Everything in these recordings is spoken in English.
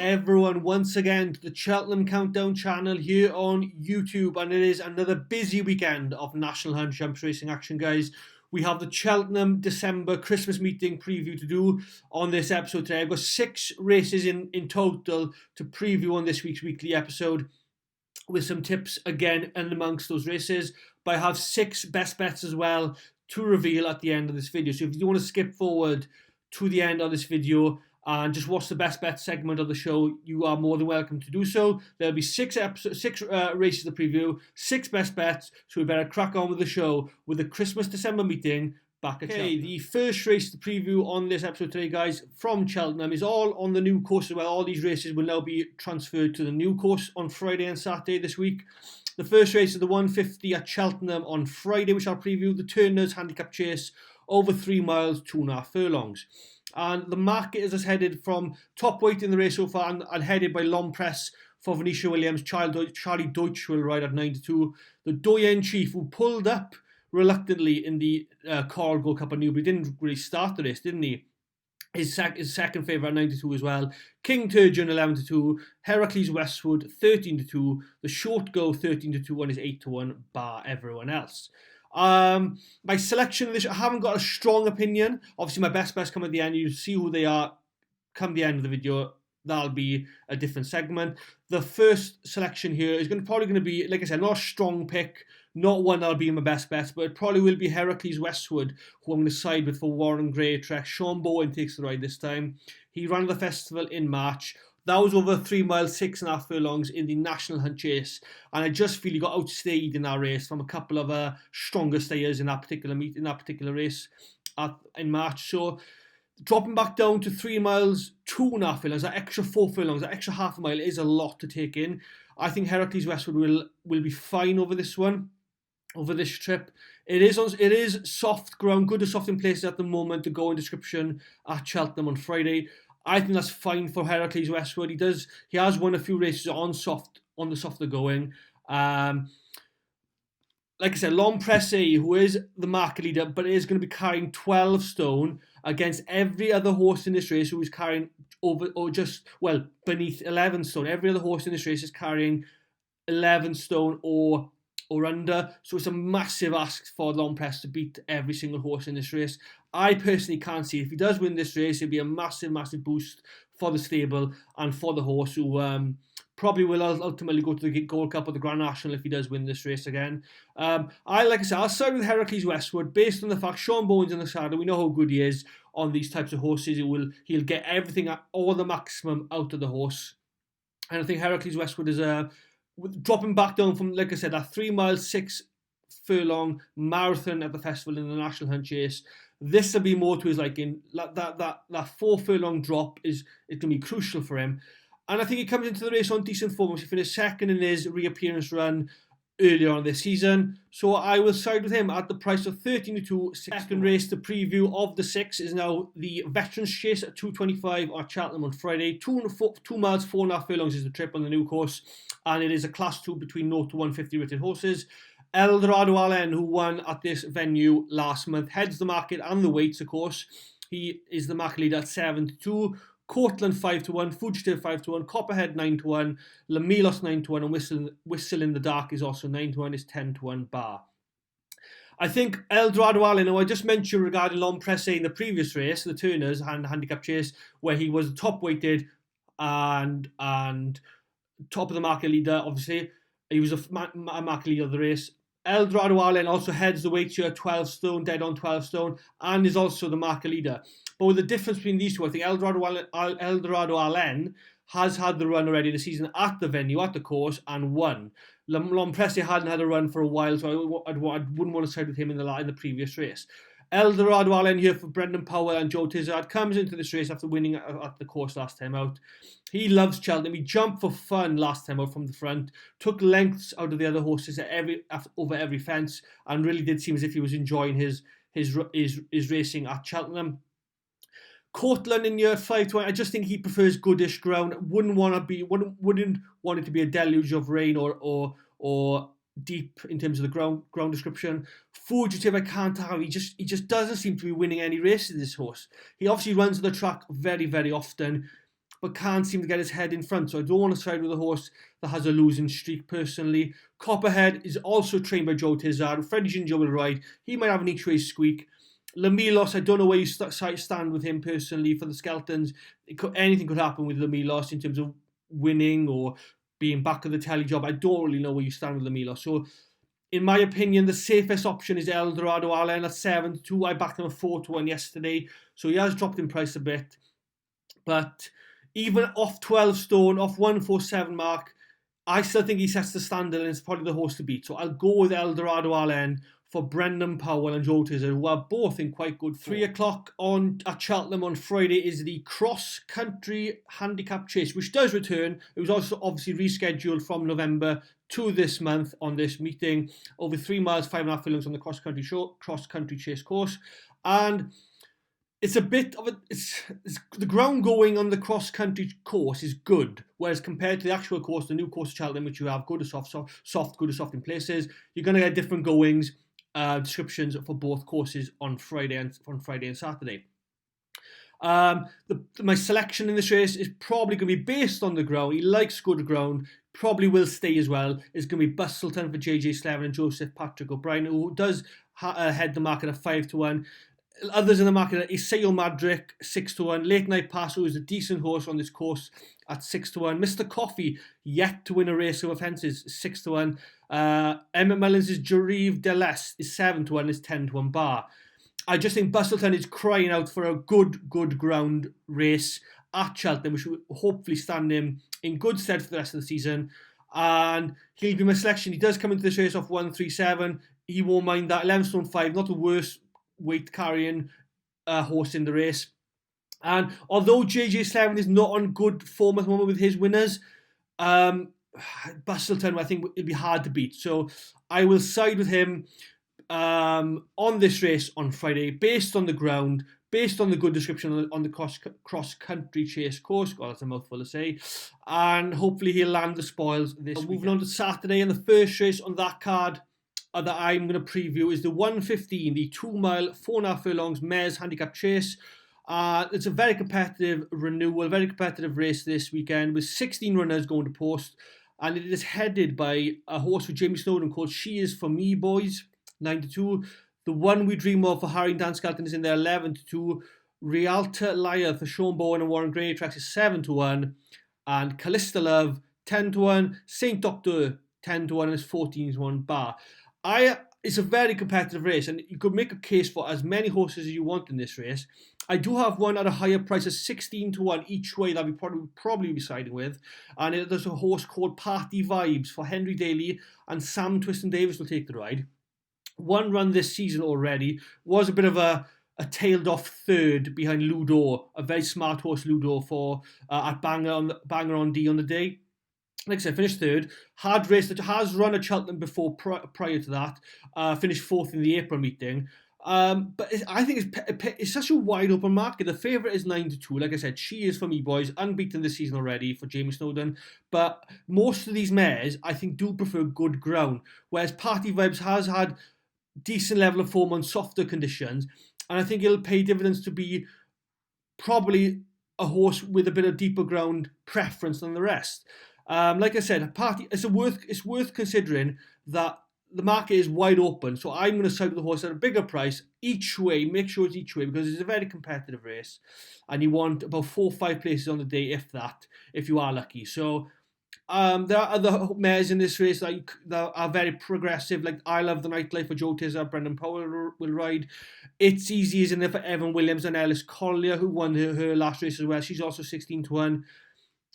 everyone once again to the Cheltenham Countdown channel here on YouTube, and it is another busy weekend of National Hunt Jumps racing action, guys. We have the Cheltenham December Christmas meeting preview to do on this episode today. I've got 6 races in total to preview on this week's weekly episode, with some tips again and amongst those races. But I have 6 best bets as well to reveal at the end of this video. So if you want to skip forward to the end of this video and just watch the best bet segment of the show, you are more than welcome to do so. There'll be 6 races to preview, 6 best bets, so we better crack on with the show with the Christmas December meeting back at Cheltenham. The first race to preview on this episode today, guys, from Cheltenham is all on the new course as well. All these races will now be transferred to the new course on Friday and Saturday this week. The first race is the 150 at Cheltenham on Friday, which I'll preview. The Turners Handicap Chase over 3 miles, 2.5 furlongs. And the market is headed from top weight in the race so far and headed by long press for Venetia Williams. Charlie Deutsch will ride at 9-2. The Doyen Chief, who pulled up reluctantly in the Coral Gold Cup at Newbury, didn't really start the race, didn't he? His second favourite at 9-2 as well. King Turgeon 11-2. Heracles Westwood 13-2. The Short Go 13-2 and is 8-1 bar everyone else. My selection of this, I haven't got a strong opinion. Obviously my best bets come at the end. You'll see who they are come the end of the video. That'll be a different segment. The first selection here is probably going to be, like I said, not a strong pick, not one that'll be my best bets, but it probably will be Heracles Westwood, who I'm going to side with for Warren Gray Trek. Sean Bowen takes the ride this time. He ran the festival in March. That was over 3 miles, 6.5 furlongs in the National Hunt Chase, and I just feel he got outstayed in that race from a couple of stronger stayers in that particular race in March. So dropping back down to 3 miles, 2.5 furlongs, that extra 4 furlongs, that extra half a mile is a lot to take in. I think Heracles Westwood will be fine over this one, over this trip. It is soft ground, good and soft in places at the moment to go in description at Cheltenham on Friday. I think that's fine for Heracles Westwood. He has won a few races on the softer going. Like I said, Long Pressé, who is the market leader, but is going to be carrying 12 stone against every other horse in this race who is carrying beneath 11 stone. Every other horse in this race is carrying 11 stone or under. So it's a massive ask for Long Press to beat every single horse in this race. I personally can't see, if he does win this race, it'll be a massive, massive boost for the stable and for the horse, who probably will ultimately go to the Gold Cup or the Grand National if he does win this race again. I'll side with Heracles Westwood based on the fact Sean Bowen's in the saddle. We know how good he is on these types of horses. He'll get everything, all the maximum out of the horse. And I think Heracles Westwood is dropping back down from, like I said, that 3 miles, 6 furlong marathon at the festival in the National Hunt Chase. This will be more to his liking. That 4 furlong drop is going to be crucial for him. And I think he comes into the race on decent form. He finished second in his reappearance run earlier on this season. So I will side with him at the price of 13-2. Second race, the preview of the 6 is now the Veterans Chase at 2:25 at Cheltenham on Friday. 2 miles, 4.5 furlongs is the trip on the new course. And it is a class 2 between 0 to 150 rated horses. Eldorado Allen, who won at this venue last month, heads the market and the weights, of course. He is the market leader at 7-2. Cortland 5-1, Fugitive 5-1, Copperhead 9-1, Lamilos 9-1, and Whistle in the Dark is also 9-1, is 10-1 bar. I think Eldorado Allen, who I just mentioned regarding Long Pressé in the previous race, the Turners and Handicap Chase, where he was top weighted and top of the market leader, obviously. He was a market leader of the race. Eldorado Allen also heads the weight here at 12 stone, dead on 12 stone, and is also the market leader. But with the difference between these two, I think Eldorado Allen has had the run already this season at the venue, at the course, and won. Long Pressé hadn't had a run for a while, so I wouldn't want to side with him in the previous race. Eldorado Allen here for Brendan Powell and Joe Tizard comes into this race after winning at the course last time out. He loves Cheltenham. He jumped for fun last time out from the front, took lengths out of the other horses over every fence, and really did seem as if he was enjoying his racing at Cheltenham. Cortland in year 5-20, I just think he prefers goodish ground. Wouldn't want it to be a deluge of rain or deep in terms of the ground description. Fugitive, I can't tell. He just doesn't seem to be winning any races, this horse. He obviously runs the track very, very often. but can't seem to get his head in front. So I don't want to side with a horse that has a losing streak personally. Copperhead is also trained by Joe Tizard. Freddie Ginger will ride. He might have an each way squeak. Lamilos, I don't know where you stand with him personally for the Skeltons. Anything could happen with Lamilos in terms of winning or being back at the telly job. I don't really know where you stand with Lamilos. So in my opinion, the safest option is Eldorado Allen at 7-2. I backed him at 4-1 yesterday, so he has dropped in price a bit. But even off 12 stone, off 147 mark, I still think he sets the standard and it's probably the horse to beat. So I'll go with Eldorado Allen for Brendan Powell and Joe Tizard, who are both in quite good form. 3 o'clock at Cheltenham on Friday is the cross-country handicap chase, which does return. It was also obviously rescheduled from November to this month on this meeting. Over 3 miles, 5.5 furlongs on the cross-country chase course. And it's a bit of the ground going on the cross-country course is good, whereas compared to the actual course, the new course of Cheltenham, which you have good or soft, good or soft in places, you're going to get different goings, descriptions for both courses on Friday and Saturday. My selection in this race is probably going to be based on the ground. He likes good ground, probably will stay as well. It's going to be Bustleton for JJ Slevin and Joseph Patrick O'Brien, who does head the market at 5-1. Others in the market is Sale Madrick, 6-1. Late Night Pass, who is a decent horse on this course, at 6-1. Mr. Coffee, yet to win a race over fences, 6-1. Emmett Mullins' Jarive Delest is 7-1, is 10-1 bar. I just think Bustleton is crying out for a good ground race at Cheltenham, which will hopefully stand him in good stead for the rest of the season. And he'll be my selection. He does come into this race off 137. He won't mind that. 11 stone 5, not the worst weight carrying horse in the race. And although JJ Slevin is not on good form at the moment with his winners, Bustleton, I think it'll be hard to beat. So I will side with him on this race on Friday, based on the ground, based on the good description on the cross-country chase course. God, that's a mouthful to say. And hopefully he'll land the spoils this week. Moving on to Saturday, and the first race on that card that I'm going to preview is the 1:15, the 2 mile, 4.5 furlongs mares handicap chase. It's a very competitive renewal, very competitive race this weekend with 16 runners going to post, and it is headed by a horse with Jamie Snowden called She Is For Me Boys, 9-2. The One We Dream Of for Harry and Dan Skelton is in there, 11-2. Rialta Liar for Sean Bowen and Warren Gray tracks is 7-1, and Callista Love 10-1. Saint Doctor 10-1 and it's 14-1 bar. It's a very competitive race, and you could make a case for as many horses as you want in this race. I do have one at a higher price of 16-1 each way that we probably be siding with, and there's a horse called Party Vibes for Henry Daly, and Sam Twiston-Davis will take the ride. One run this season already, was a bit of a tailed off third behind Ludo, a very smart horse Ludo for at Banger on D on the day. Like I said, finished third. Hard race that has run at Cheltenham before prior to that. Finished fourth in the April meeting. But I think it's such a wide open market. The favourite is 9-2. Like I said, She Is For Me Boys, unbeaten this season already for Jamie Snowden. But most of these mares, I think, do prefer good ground. Whereas Party Vibes has had decent level of form on softer conditions. And I think it'll pay dividends to be probably a horse with a bit of deeper ground preference than the rest. Like I said, it's worth considering that the market is wide open. So I'm going to side with the horse at a bigger price each way. Make sure it's each way because it's a very competitive race, and you want about 4 or 5 places on the day, if you are lucky. So there are other mares in this race that are very progressive, like I Love the Nightlife for Joe Tizard, Brendan Powell will ride. It's Easy Isn't It for Evan Williams and Ellis Collier, who won her last race as well. She's also 16-1.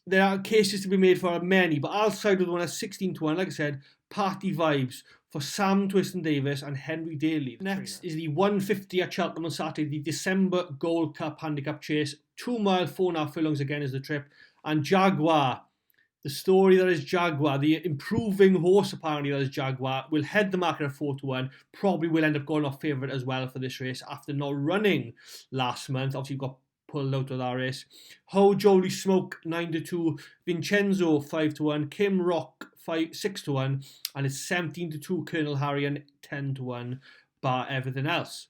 There are cases to be made for many, but I'll side with one at 16-1. Like I said, Party Vibes for Sam Twiston-Davis and Henry Daly. Next is the 1:50 at Cheltenham on Saturday, the December Gold Cup handicap chase. 2 mile, 4.5 furlongs again is the trip. And Jaguar, the story that is Jaguar, the improving horse apparently that is Jaguar, will head the market at 4-1. Probably will end up going off favourite as well for this race after not running last month. Obviously, you've got pulled out of that race. Ho Jolie Smoke 9-2, Vincenzo 5-1, Kim Rock 6-1, and it's 17-2 Colonel Harry and 10-1 bar everything else.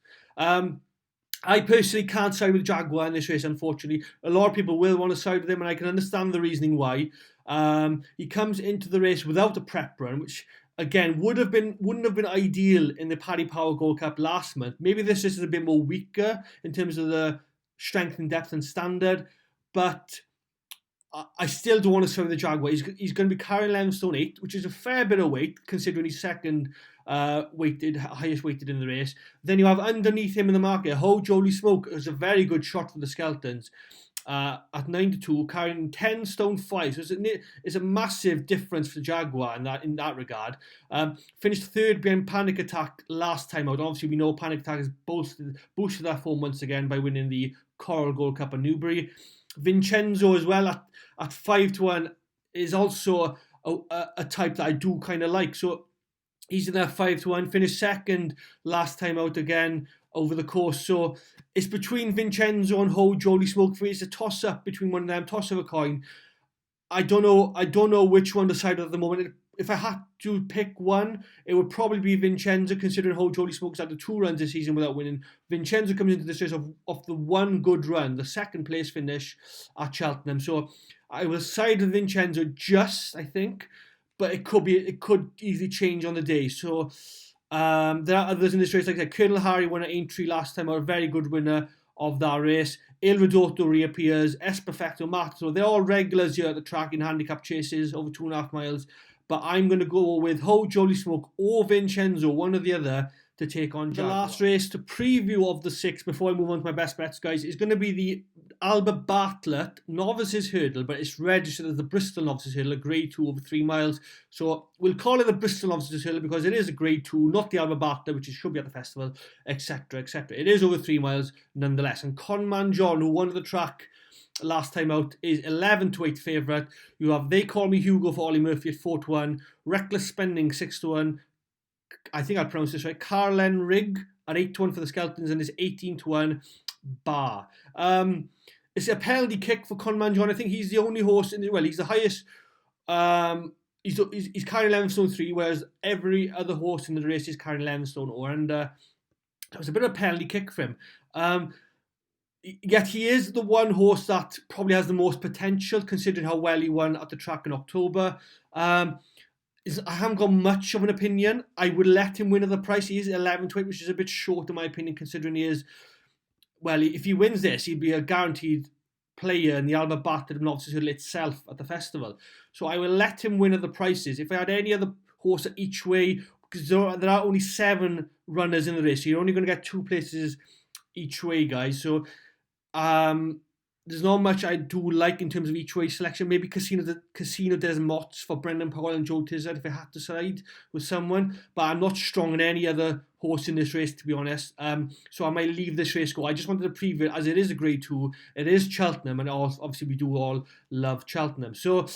I personally can't side with Jaguar in this race, unfortunately. A lot of people will want to side with him, and I can understand the reasoning why. He comes into the race without a prep run, which again wouldn't have been ideal in the Paddy Power Gold Cup last month. Maybe this is a bit more weaker in terms of the strength and depth and standard, but I still don't want to side with the Jaguar. He's going to be carrying 11 stone 8, which is a fair bit of weight considering he's second highest weighted in the race. Then you have underneath him in the market, Holy Smoke is a very good shot for the Skeletons at 9 to 2, carrying 10 stone 5. So it's a massive difference for the Jaguar in that regard. Finished third behind Panic Attack last time out. Obviously, we know Panic Attack has boosted their form once again by winning the Coral Gold Cup at Newbury. Vincenzo as well at 5 to 1 is also a type that I do kind of like. So he's in there 5 to 1, finished second last time out again over the course. So it's between Vincenzo and Holy Smoke for me. It's a toss up between one of them, toss of a coin. I don't know which one to side at the moment. If I had to pick one, it would probably be Vincenzo, considering Holy Smoke's had the 2 runs this season without winning. Vincenzo comes into this race off the one good run, the second place finish at Cheltenham. So I will side with Vincenzo I think, but it could easily change on the day. So there are others in this race, like I said, Colonel Harry won at Aintree last time, a very good winner of that race. Il Ridotto reappears, Esperfecto, Mato, they're all regulars here at the track in handicap chases over 2.5 miles. But I'm going to go with Holy Smoke or Vincenzo, one or the other, to take on Jaguar. The last race to preview of the 6 before I move on to my best bets, guys, is going to be the Albert Bartlett Novices Hurdle, but it's registered as the Bristol Novices Hurdle, a grade 2 over 3 miles. So we'll call it the Bristol Novices Hurdle because it is a grade 2, not the Albert Bartlett, which should be at the festival, etc., etc. It is over 3 miles nonetheless. And Conman John, who won the track last time out, is 11 to 8 favourite. You have They Call Me Hugo for Ollie Murphy at 4 to 1, Reckless Spending 6 to 1, I think I pronounced this right, Carlen Rigg at 8 to 1 for the Skeletons, and is 18 to 1 Bar. It's a penalty kick for Conman John. I think he's the only horse he's the highest. He's carrying 11 stone 3, whereas every other horse in the race is carrying 11 stone 4, and that was a bit of a penalty kick for him. Yet he is the one horse that probably has the most potential, considering how well he won at the track in October. I haven't got much of an opinion. I would let him win at the price. He is 11 to 8, which is a bit short in my opinion, considering he is, well, if he wins this, he'd be a guaranteed player in the Albert Bartlett Novices Hurdle itself at the festival. So I will let him win at the prices. If I had any other horse at each way, because there are only 7 runners in the race, so you're only going to get 2 places each way, guys. So there's not much I do like in terms of each way selection. Maybe Casino des Mots for Brendan Powell and Joe Tizzard if I had to side with someone. But I'm not strong in any other horse in this race, to be honest. So I might leave this race go. I just wanted to preview it as it is a grade 2. It is Cheltenham, and obviously we do all love Cheltenham. So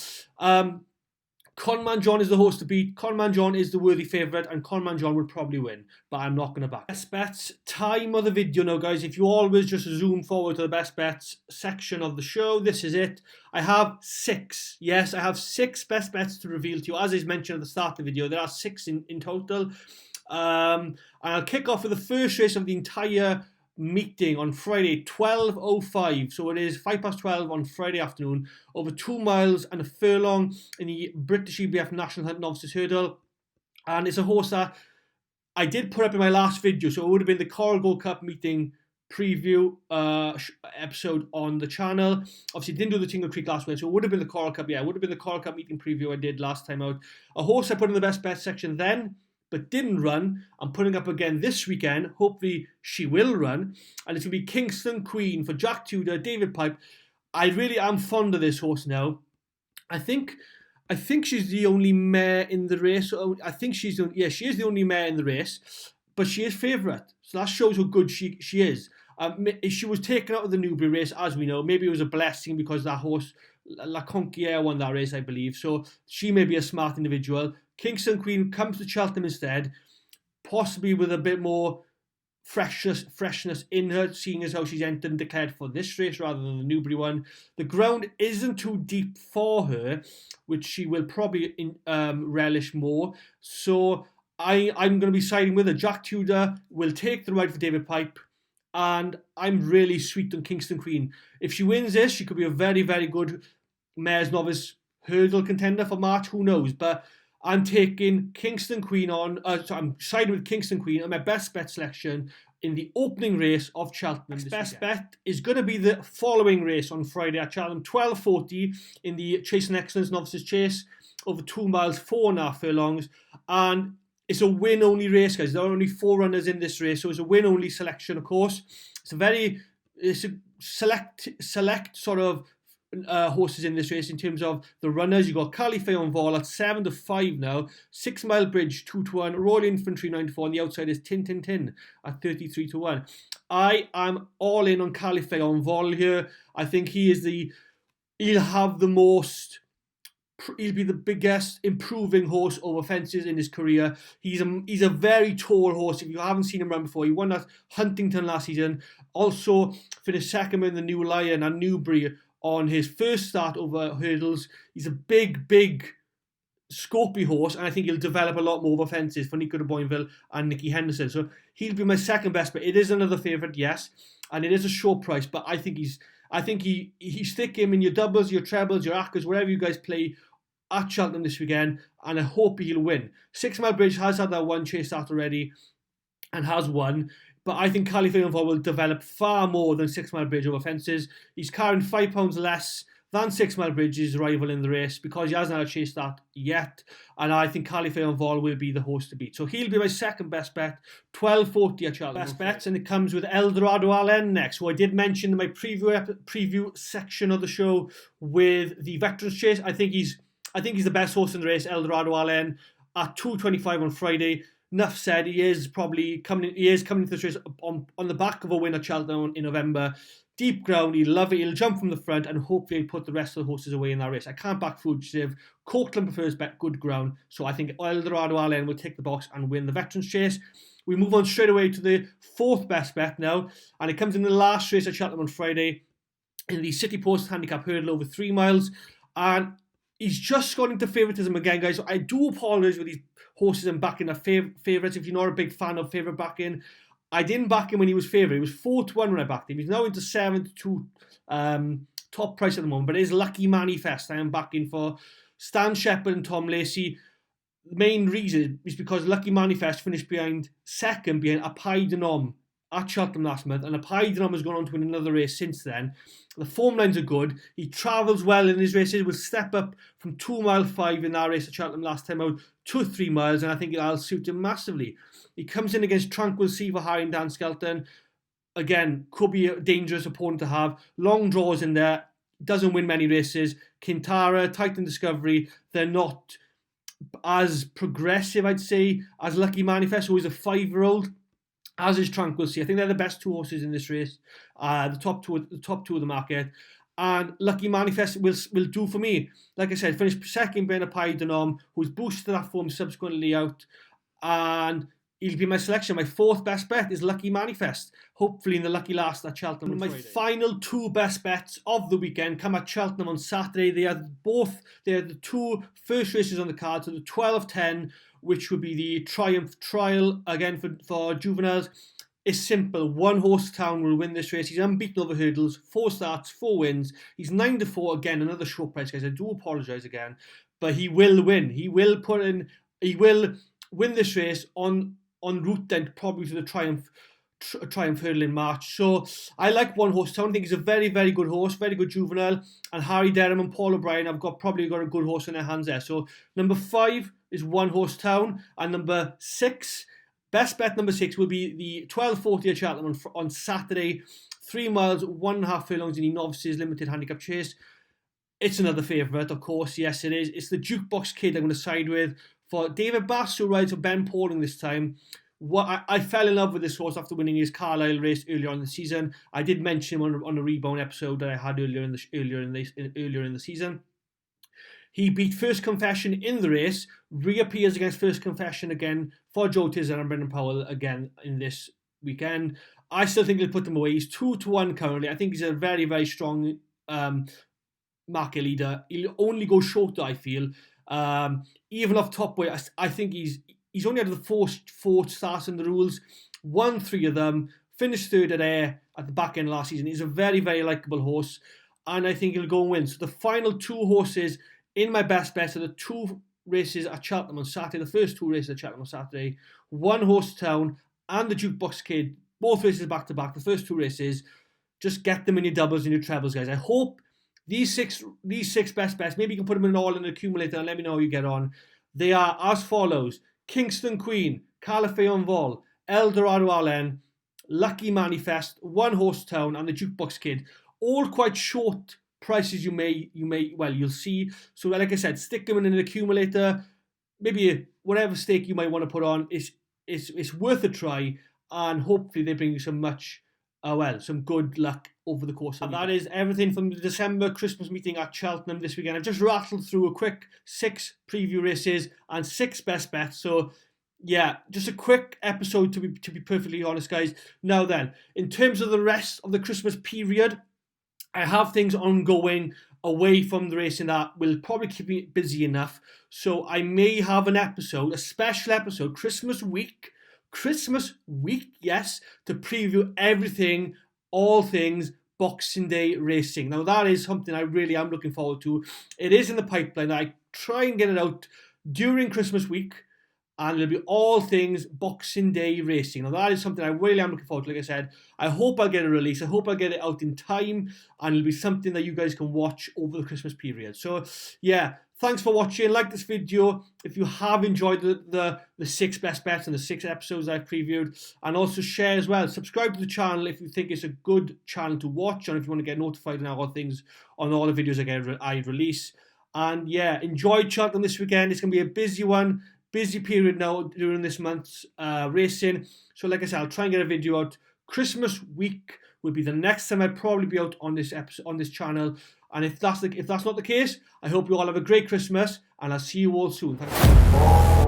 Conman John is the horse to beat. Conman John is the worthy favourite, and Conman John would probably win, but I'm not going to back. Best bets, time of the video now, guys. If you always just zoom forward to the best bets section of the show, this is it. I have 6. Yes, I have 6 best bets to reveal to you. As I mentioned at the start of the video, there are 6 in total. And I'll kick off with the first race of the entire meeting on Friday, 12:05. So it is 12:05 on Friday afternoon, over 2 miles and a furlong in the British EBF National Hunt Novices Hurdle. And it's a horse that I did put up in my last video, so it would have been the Coral Gold Cup meeting preview episode on the channel. Obviously didn't do the Tingle Creek last week, so it would have been the Coral Cup. Yeah, it would have been the Coral Cup meeting preview I did last time out. A horse I put in the best bet section then, but didn't run. I'm putting up again this weekend. Hopefully she will run. And it's going to be Kingston Queen for Jack Tudor, David Pipe. I really am fond of this horse now. I think she's the only mare in the race. I think she is the only mare in the race. But she is favourite. So that shows how good she is. She was taken out of the Newbury race, as we know. Maybe it was a blessing because that horse, La Conquière, won that race, I believe. So she may be a smart individual. Kingston Queen comes to Cheltenham instead, possibly with a bit more freshness in her, seeing as how she's entered and declared for this race rather than the Newbury one. The ground isn't too deep for her, which she will probably relish more. So I'm going to be siding with her. Jack Tudor will take the ride for David Pipe, and I'm really sweet on Kingston Queen. If she wins this, she could be a very, very good Mares Novice Hurdle contender for March. Who knows? But I'm taking Kingston Queen on. I'm siding with Kingston Queen on my best bet selection in the opening race of Cheltenham. Best bet is going to be the following race on Friday at Cheltenham, 12:40 in the Chase and Excellence Novices Chase, over 2 miles, 4.5 furlongs, and it's a win-only race, guys. There are only 4 runners in this race, so it's a win-only selection, of course. It's a select sort of horses in this race in terms of the runners. You've got Calife on Vol at 7-5 now, 6 Mile Bridge 2-1, Royal Infantry 9-4, and the outside is Tin Tin Tin at 33-1. I am all in on Calife on Vol here. I think he'll be the biggest improving horse over fences in his career. He's a very tall horse. If you haven't seen him run before, he won at Huntington last season. Also finished second in the New Lion and Newbury on his first start over hurdles. He's a big, scopy horse, and I think he'll develop a lot more over fences for Nico de Boinville and Nicky Henderson. So he'll be my second best, but it is another favourite, yes, and it is a short price. But I think you stick him in your doubles, your trebles, your accas, wherever you guys play at Cheltenham this weekend, and I hope he'll win. 6 Mile Bridge has had that one chase start already and has won, but I think California will develop far more than 6 Mile Bridge over fences. He's carrying £5 less than 6 Mile Bridge's rival in the race because he hasn't had a chase start yet, and I think California will be the horse to beat. So he'll be my second best bet, 12:40 at Cheltenham. Best bets, and it comes with Eldorado Allen next, who I did mention in my preview section of the show with the Veterans Chase. I think he's the best horse in the race, Eldorado Allen, at 2.25 on Friday. Enough said, he is coming into this race on the back of a win at Cheltenham in November. Deep ground, he'll love it, he'll jump from the front, and hopefully he'll put the rest of the horses away in that race. I can't back Fugitive. Courtland prefers good ground, so I think Eldorado Allen will tick the box and win the Veterans Chase. We move on straight away to the fourth best bet now, and it comes in the last race at Cheltenham on Friday in the City Post Handicap Hurdle over 3 miles, and he's just gone into favouritism again, guys. So I do apologise with these horses and backing at favourites. If you're not a big fan of favourite backing, I didn't back him when he was favourite. He was 4-1 when I backed him. He's now into 7-2 top price at the moment. But it is Lucky Manifest I am backing for Stan Shepherd and Tom Lacey. The main reason is because Lucky Manifest finished second behind Apai Denom at Cheltenham last month, and Apai Denom has gone on to win another race since then. The form lines are good. He travels well in his races. Will step up from 2 mile 5 in that race at Cheltenham last time out to 3 miles, and I think that'll suit him massively. He comes in against Tranquil Sea for Harry and Dan Skelton. Again, could be a dangerous opponent to have. Long draws in there. Doesn't win many races. Kintara, Titan Discovery, they're not as progressive, I'd say, as Lucky Manifest, who is a 5-year-old. As is Tranquil Sea. I think they're the best 2 horses in this race. The top two of the market. And Lucky Manifest will do for me. Like I said, finished second behind Apai Denom, who's boosted that form subsequently out. And he'll be my selection. My fourth best bet is Lucky Manifest. Hopefully in the lucky last at Cheltenham. My final 2 best bets of the weekend come at Cheltenham on Saturday. They are the 2 first races on the card. So the 12:10, which would be the Triumph Trial again for juveniles. It's simple. 1 horse town will win this race. He's unbeaten over hurdles, 4 starts, 4 wins. He's 9-4 again. Another short price, guys. I do apologise again, but he will win. He will win this race en route then probably to the Triumph Hurdle in March. So I like 1 horse town. I think he's a very, very good horse, very good juvenile. And Harry Derham and Paul O'Brien have probably got a good horse in their hands there. So number 5 is 1 horse town, and number 6, best bet number 6 will be the 12:40 at Cheltenham on Saturday, 3 miles, 1.5 furlongs in the Novices Limited Handicap Chase. It's another favourite, of course. Yes, it is. It's the Jukebox Kid I'm going to side with for David Bass, who rides for Ben Pauling this time. I fell in love with this horse after winning his Carlisle race earlier on in the season. I did mention him on a rebound episode that I had earlier in the season. He beat First Confession in the race, reappears against First Confession again for Joe Tizzard and Brendan Powell again in this weekend. I still think he'll put him away. He's 2-1 currently. I think he's a very, very strong market leader. He'll only go shorter, I feel. Even off top weight, I think he's only had the 4 starts in the rules, won 3 of them, finished third at Ayr at the back end of last season. He's a very, very likeable horse, and I think he'll go and win. So the final 2 horses in my best bets are the 2 races at Cheltenham on Saturday, the first 2 races at Cheltenham on Saturday, 1 Horse Town and the Jukebox Kid, both races back to back, the first 2 races. Just get them in your doubles and your trebles, guys. I hope these six best bets, maybe you can put them in all in an accumulator and let me know how you get on. They are as follows: Kingston Queen, Calafé Vol, Eldorado Allen, Lucky Manifest, 1 Horse Town and the Jukebox Kid. All quite short prices you'll see. So like I said, stick them in an accumulator. Maybe whatever stake you might want to put on, it's worth a try, and hopefully they bring you some good luck over the course of the weekend. That is everything from the December Christmas meeting at Cheltenham this weekend. I've just rattled through a quick 6 preview races and 6 best bets. So yeah, just a quick episode to be perfectly honest, guys. Now then, in terms of the rest of the Christmas period, I have things ongoing away from the racing that will probably keep me busy enough. So I may have a special episode, Christmas week, yes, to preview everything, all things Boxing Day racing. Now that is something I really am looking forward to. It is in the pipeline. I try and get it out during Christmas week, and it'll be all things Boxing Day racing. Now that is something I really am looking forward to. Like I said, I hope I'll get a release. I hope I'll get it out in time, and it'll be something that you guys can watch over the Christmas period. So yeah, thanks for watching. Like this video if you have enjoyed the 6 best bets and the 6 episodes I've previewed, and also share as well. Subscribe to the channel if you think it's a good channel to watch, and if you want to get notified on all the videos I release. And yeah, enjoy Cheltenham this weekend. It's going to be a busy one. Busy period now during this month's racing. So like I said, I'll try and get a video out. Christmas week will be the next time I'll probably be out on this channel. And if that's not the case, I hope you all have a great Christmas, and I'll see you all soon. Thank you.